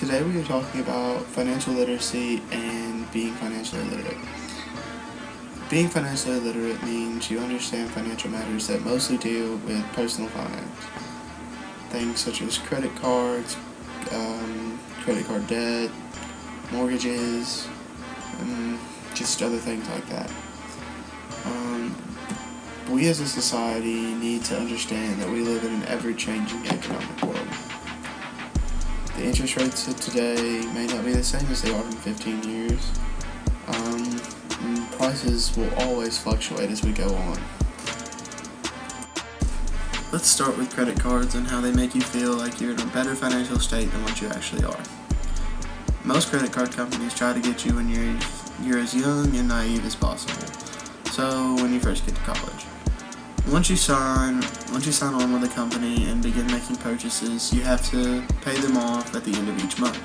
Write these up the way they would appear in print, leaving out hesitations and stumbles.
Today we are talking about financial literacy and being financially literate. Being financially literate means you understand financial matters that mostly deal with personal finance. Things such as credit cards, credit card debt, mortgages, and just other things like that. We as a society need to understand that we live in an ever-changing economic world. The interest rates of today may not be the same as they are in 15 years. Prices will always fluctuate as we go on. Let's start with credit cards and how they make you feel like you're in a better financial state than what you actually are. Most credit card companies try to get you when you're as young and naive as possible. So when you first get to college. Once you sign on with a company and begin making purchases, you have to pay them off at the end of each month.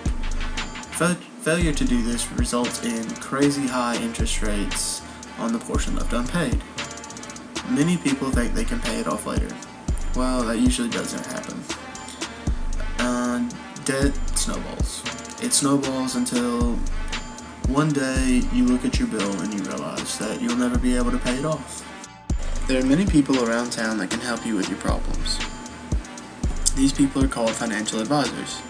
Failure to do this results in crazy high interest rates on the portion left unpaid. Many people think they can pay it off later. Well, that usually doesn't happen. Debt snowballs. It snowballs until one day you look at your bill and you realize that you'll never be able to pay it off. There are many people around town that can help you with your problems. These people are called financial advisors.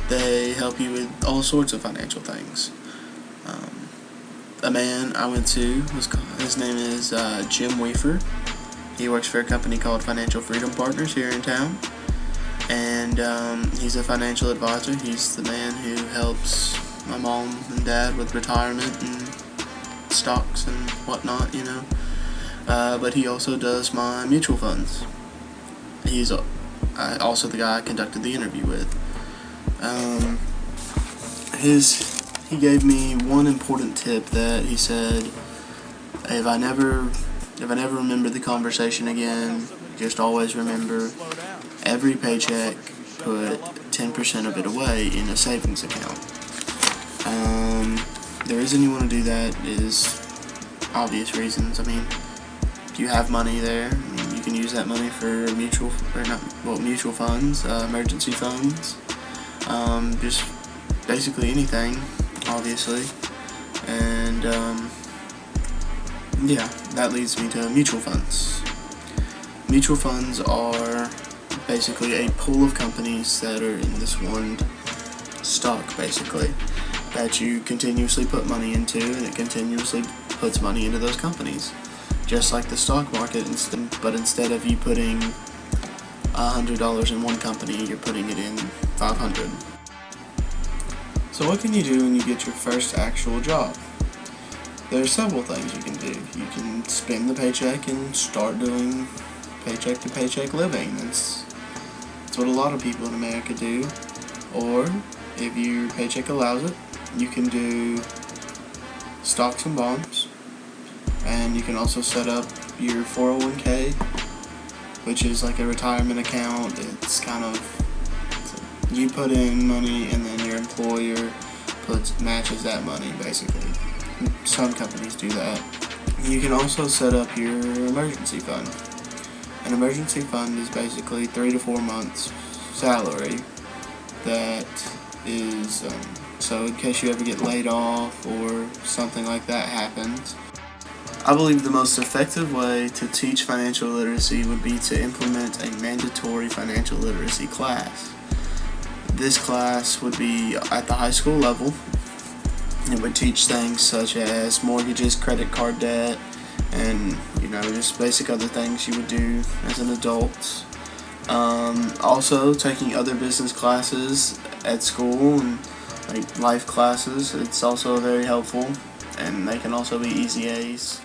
They help you with all sorts of financial things. A man I went to, his name is Jim Weaver. He works for a company called Financial Freedom Partners here in town. And he's a financial advisor. He's the man who helps my mom and dad with retirement and stocks and whatnot, but he also does my mutual funds. He's also the guy I conducted the interview with. He gave me one important tip that he said, if I never remember the conversation again, just always remember every paycheck, put 10% of it away in a savings account. The reason you want to do that is obvious reasons. You have money there. You can use that money for mutual funds, emergency funds, just basically anything, obviously. And that leads me to mutual funds. Mutual funds are basically a pool of companies that are in this one stock, basically, that you continuously put money into, and it continuously puts money into those companies. Just like the stock market, but instead of you putting $100 in one company, you're putting it in $500. So what can you do when you get your first actual job? There are several things you can do. You can spend the paycheck and start doing paycheck to paycheck living. That's what a lot of people in America do. Or, if your paycheck allows it, you can do stocks and bonds. And you can also set up your 401k, which is like a retirement account. It's kind of, you put in money and then your employer matches that money, basically. Some companies do that. You can also set up your emergency fund. An emergency fund is basically 3 to 4 months salary that is, so in case you ever get laid off or something like that happens. I believe the most effective way to teach financial literacy would be to implement a mandatory financial literacy class. This class would be at the high school level. It would teach things such as mortgages, credit card debt, and just basic other things you would do as an adult. Also taking other business classes at school and like life classes. It's also very helpful, and they can also be easy A's.